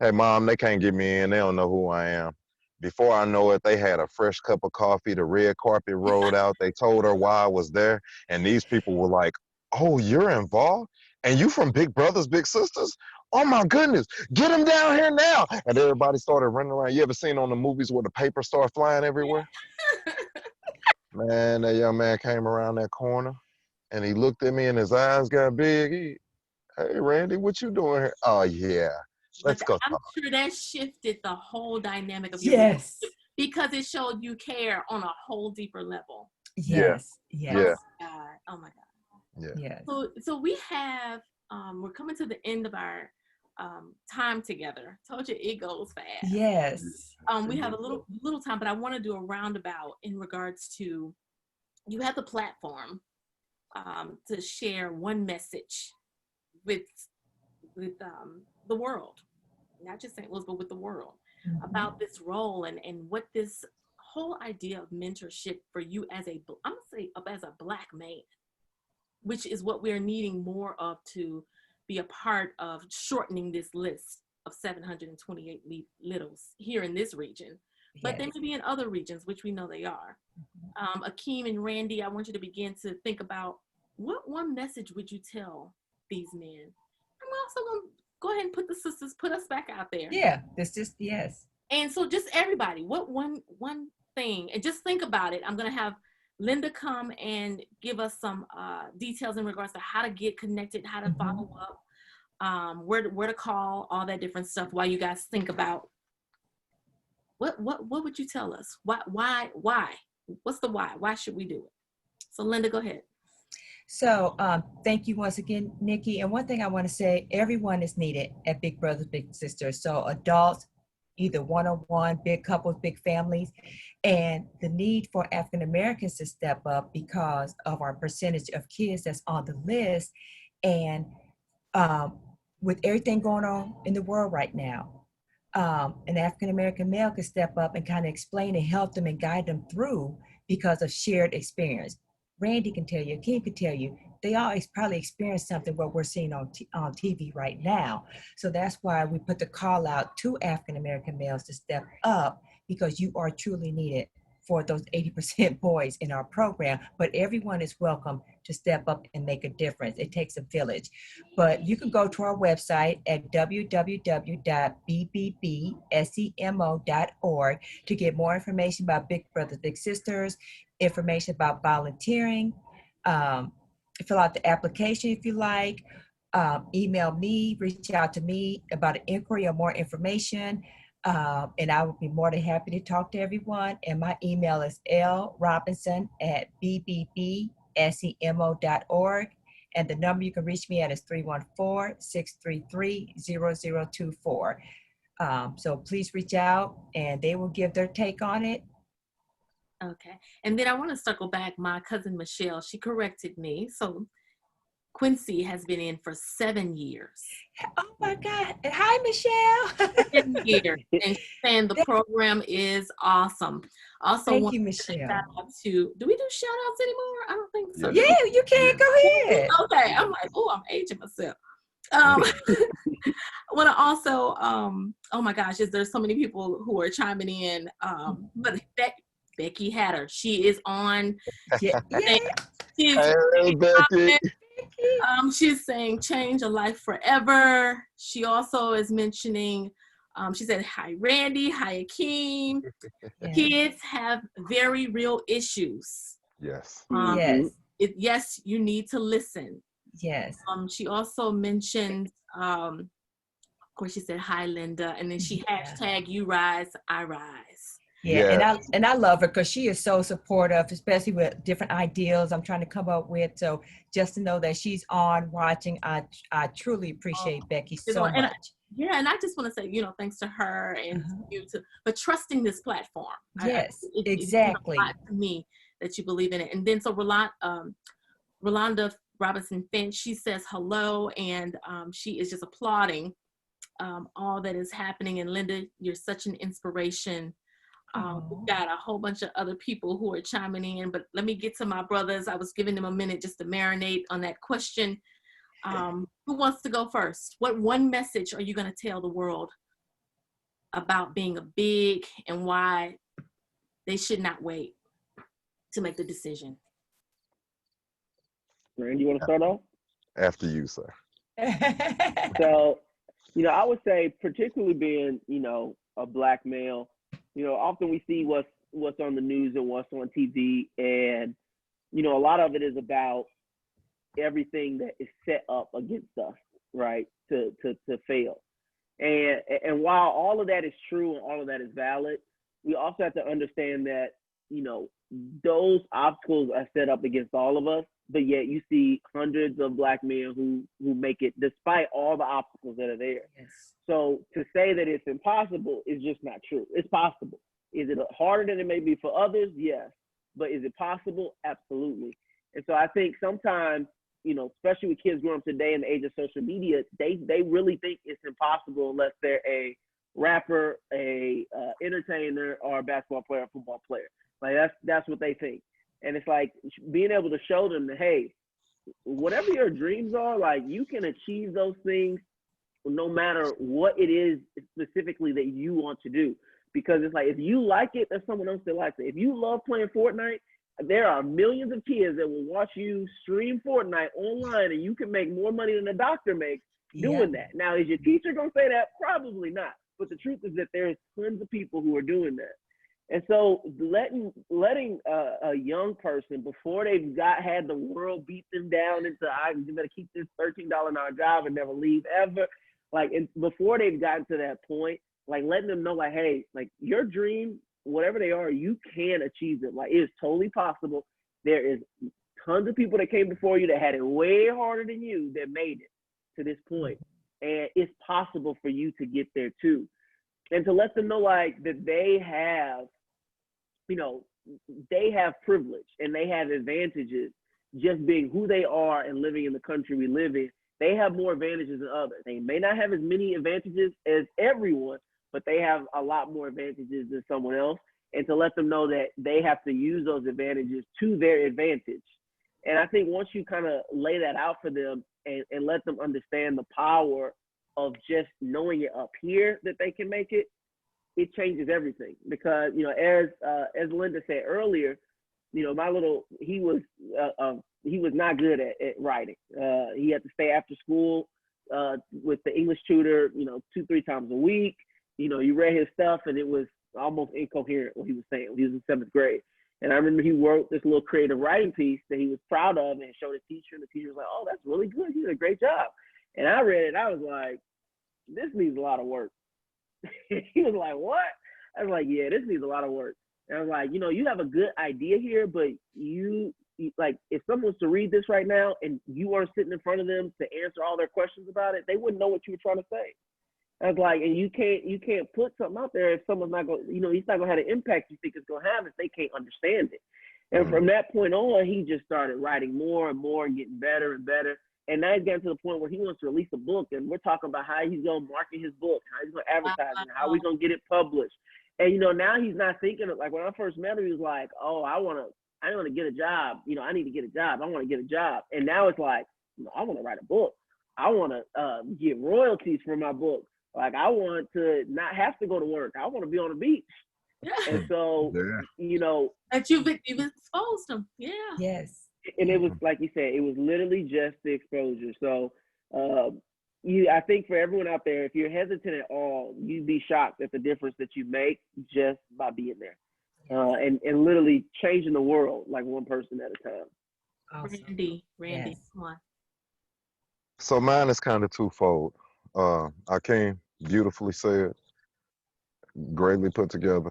Hey, Mom, they can't get me in. They don't know who I am. Before I know it, they had a fresh cup of coffee. The red carpet rolled out. They told her why I was there. And these people were like, oh, you're involved? And you from Big Brothers, Big Sisters? Oh my goodness, get him down here now. And everybody started running around. You ever seen on the movies where the paper start flying everywhere? Man, that young man came around that corner and he looked at me and his eyes got big. Hey, Randy, what you doing here? Oh, yeah, But let's go I'm talk. sure that shifted the whole dynamic of your Yes. relationship because it showed you care on a whole deeper level. Yeah, Yes. Yes. yeah, God, oh my God. yeah. Yes. So we have, we're coming to the end of our time together. Told you it goes fast. Yes. We have a little time, but I want to do a roundabout in regards to, you have the platform to share one message with the world, not just St. Louis, but with the world, about this role and what this whole idea of mentorship for you as I'm gonna say as a Black man, which is what we're needing more of to be a part of shortening this list of 728 littles here in this region, but they Yes. may be in other regions, which we know they are. Akeem and Randy, I want you to begin to think about what one message would you tell these men? I'm also going to go ahead and put us back out there. Yeah. This just yes. And so just everybody, what one thing, and just think about it. I'm going to have Linda come and give us some details in regards to how to get connected, how to follow up, where to call, all that different stuff while you guys think about what would you tell us? Why? What's the why? Why should we do it? So Linda, go ahead. So thank you once again, Nikki. And one thing I want to say, everyone is needed at Big Brothers Big Sisters. So adults, either one-on-one, big couples, big families, and the need for African Americans to step up because of our percentage of kids that's on the list. And with everything going on in the world right now, an African American male could step up and kind of explain and help them and guide them through because of shared experience. Randy can tell you, Akeem can tell you, they all probably experienced something what we're seeing on TV right now. So that's why we put the call out to African American males to step up, because you are truly needed for those 80% boys in our program. But everyone is welcome to step up and make a difference. It takes a village. But you can go to our website at www.bbbsemo.org to get more information about Big Brothers Big Sisters, information about volunteering, fill out the application if you like, email me, reach out to me about an inquiry or more information, and I would be more than happy to talk to everyone. And my email is lrobinson@bbbsemo.org. And the number you can reach me at is 314-633-0024. So please reach out and they will give their take on it. Okay. And then I want to circle back. My cousin Michelle, she corrected me. So Quincy has been in for 7 years. Oh my God. And hi, Michelle. 7 years. And she's saying the program is awesome. Also, Thank you, Michelle. shout out to, do we do shout outs anymore? I don't think so. Yeah, you can. Go ahead. Okay. I'm like, oh, I'm aging myself. I want to also, oh my gosh, there's so many people who are chiming in. But Becky Hatter, she is on. Yeah. She's, Hey, Becky. she's saying change a life forever. She also is mentioning, she said, hi, Randy. Hi, Akeem. Yeah. Kids have very real issues. Yes. Yes. Yes, you need to listen. Yes. She also mentioned, of course, she said, hi, Linda. And then she hashtag you rise, I rise. Yeah, and I love her because she is so supportive, especially with different ideas I'm trying to come up with. So just to know that she's on watching, I truly appreciate Becky so much. And I just want to say, thanks to her and you for trusting this platform. Yes, exactly. It's a lot to me that you believe in it. And then so Rolanda Robinson Finch, she says hello, and she is just applauding all that is happening. And Linda, you're such an inspiration. We've got a whole bunch of other people who are chiming in, but let me get to my brothers. I was giving them a minute just to marinate on that question. Who wants to go first? What one message are you going to tell the world about being a big and why they should not wait to make the decision? Randy, you want to start off? After you, sir. So, I would say, particularly being, a black male, often we see what's on the news and what's on TV, and a lot of it is about everything that is set up against us, right, to fail. And while all of that is true and all of that is valid, we also have to understand that, those obstacles are set up against all of us, but yet you see hundreds of black men who make it despite all the obstacles that are there. Yes. So to say that it's impossible is just not true. It's possible. Is it harder than it may be for others? Yes. But is it possible? Absolutely. And so I think sometimes, especially with kids growing up today in the age of social media, they really think it's impossible unless they're a rapper, a entertainer, or a basketball player, or football player. Like that's what they think. And it's like being able to show them that, hey, whatever your dreams are, like you can achieve those things no matter what it is specifically that you want to do. Because it's like, if you like it, there's someone else that likes it. If you love playing Fortnite, there are millions of kids that will watch you stream Fortnite online, and you can make more money than a doctor makes doing that. Now, is your teacher going to say that? Probably not. But the truth is that there's tons of people who are doing that. And so letting a young person, before they've had the world beat them down into, you better keep this $13 an hour job and never leave ever. And before they've gotten to that point, like letting them know, like, hey, like your dream, whatever they are, you can achieve it. Like, it is totally possible. There is tons of people that came before you that had it way harder than you that made it to this point. And it's possible for you to get there too. And to let them know, like, that they have, they have privilege and they have advantages just being who they are and living in the country we live in. They have more advantages than others. They may not have as many advantages as everyone, but they have a lot more advantages than someone else. And to let them know that they have to use those advantages to their advantage. And I think once you kind of lay that out for them and let them understand the power of just knowing it up here that they can make it, it changes everything. Because, as Linda said earlier, he was not good at writing. He had to stay after school with the English tutor, 2-3 times a week. You read his stuff and it was almost incoherent what he was saying. He was in 7th grade. And I remember he wrote this little creative writing piece that he was proud of and showed his teacher, and the teacher was like, "Oh, that's really good. You did a great job." And I read it, I was like, "This needs a lot of work." He was like, "What?" I was like, "Yeah, this needs a lot of work." And I was like, you have a good idea here, but you like, if someone was to read this right now and you weren't sitting in front of them to answer all their questions about it, they wouldn't know what you were trying to say. I was like, and you can't put something out there if someone's not going, he's not going to have the impact you think it's going to have if they can't understand it. And from that point on, he just started writing more and more and getting better and better. And now he's getting to the point where he wants to release a book, and we're talking about how he's going to market his book, how he's going to advertise it, how we're going to get it published. And, now he's not thinking of, like, when I first met him, he was like, "Oh, I want to get a job. I need to get a job. I want to get a job." And now it's like, I want to write a book. I want to get royalties for my book. Like, I want to not have to go to work. I want to be on the beach. Yeah. And so, that you've exposed them. Yeah. Yes. And it was, like you said, it was literally just the exposure. So I think for everyone out there, if you're hesitant at all, you'd be shocked at the difference that you make just by being there. And literally changing the world, like one person at a time. Awesome. Randy, Yes. come on. So mine is kind of twofold. Akeem, beautifully said, greatly put together.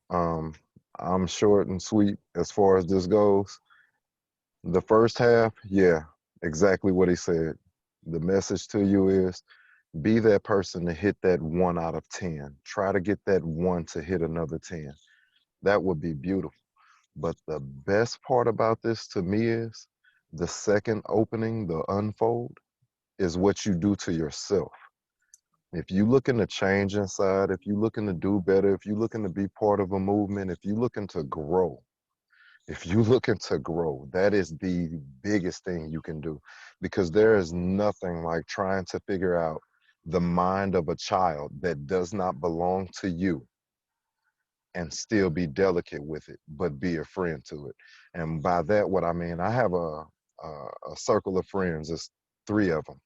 I'm short and sweet as far as this goes. The first half, yeah, exactly what he said. The message to you is be that person to hit that 1 out of 10. Try to get that 1 to hit another 10. That would be beautiful. But the best part about this to me is the second opening, the unfold, is what you do to yourself. If you're looking to change inside, if you're looking to do better, if you're looking to be part of a movement, if you're looking to grow, that is the biggest thing you can do, because there is nothing like trying to figure out the mind of a child that does not belong to you and still be delicate with it, but be a friend to it. And by that, what I mean, I have a circle of friends. It's 3 of them.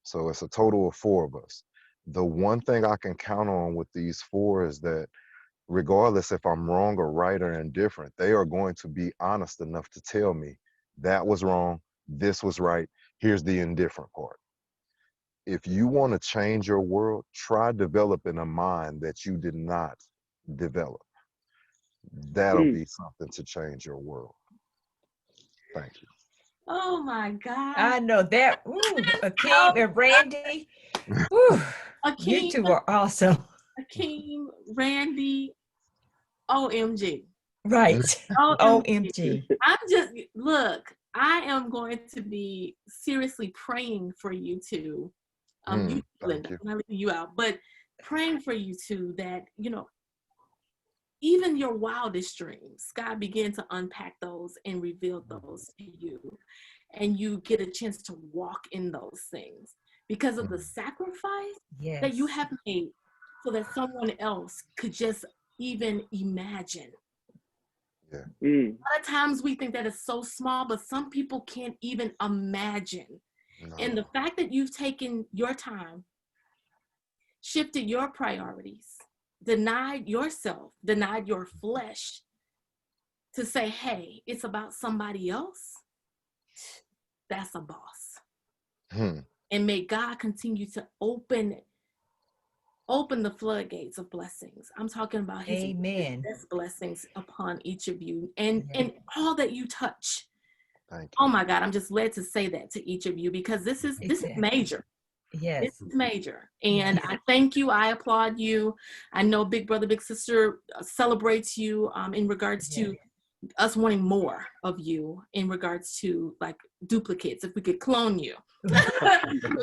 So it's a total of 4 of us. The one thing I can count on with these 4 is that regardless if I'm wrong or right or indifferent, they are going to be honest enough to tell me that was wrong, this was right, here's the indifferent part. If you want to change your world, try developing a mind that you did not develop. That'll be something to change your world. Thank you. Oh my God. I know that. Ooh, Akeem Oh, and Randy. Ooh, you Akeem, two are awesome. Akeem, Randy, OMG. Right. OMG. OMG. I'm just, look, I am going to be seriously praying for you two. You, Thank Linda, you. I'm not leaving you out, but praying for you two that, even your wildest dreams, God began to unpack those and reveal those to you. And you get a chance to walk in those things because of the sacrifice that you Yes. have made so that someone else could just even imagine. Yeah. A lot of times we think that it's so small, but some people can't even imagine. No. And the fact that you've taken your time, shifted your priorities, denied yourself, denied your flesh to say, hey, it's about somebody else, that's a boss. And may God continue to open the floodgates of blessings. I'm talking about his best blessings upon each of you and all that you touch. Thank you. Oh my God, I'm just led to say that to each of you because this is major. Yes. This is major. And I thank you. I applaud you. I know Big Brother, Big Sister celebrates you in regards to us wanting more of you in regards to like duplicates, if we could clone you.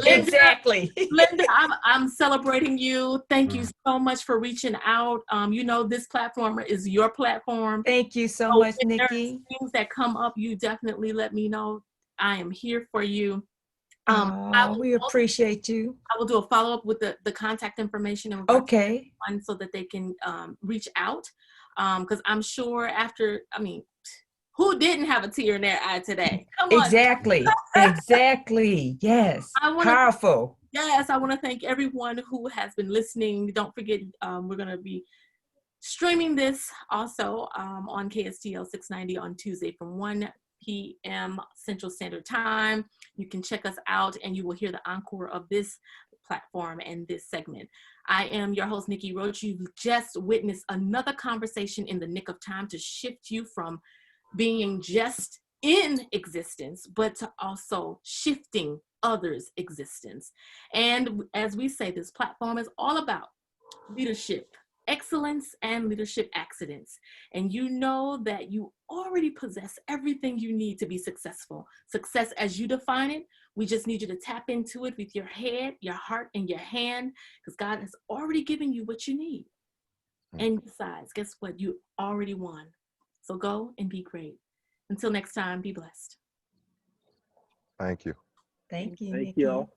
Exactly. Linda, I'm celebrating you. Thank you so much for reaching out. This platform is your platform. Thank you so So much, if there's Nikki. things that come up, you definitely let me know. I am here for you. We appreciate you. I will do a follow-up with the contact information and so that they can reach out. Because I'm sure who didn't have a tear in their eye today? Come on. Exactly. Yes. Powerful. Yes, I want to thank everyone who has been listening. Don't forget, we're going to be streaming this also on KSTL 690 on Tuesday from 1 p.m. Central Standard Time. You can check us out and you will hear the encore of this platform and this segment. I am your host, Nikki Roach. You've just witnessed another conversation in the nick of time to shift you from being just in existence, but to also shifting others' existence. And as we say, this platform is all about leadership excellence and leadership accidents. And you know that you already possess everything you need to be successful. Success as you define it, we just need you to tap into it with your head, your heart, and your hand, because God has already given you what you need. And besides, guess what? You already won. So go and be great. Until next time, be blessed. Thank you. Thank you, Thank Nikki. y'all.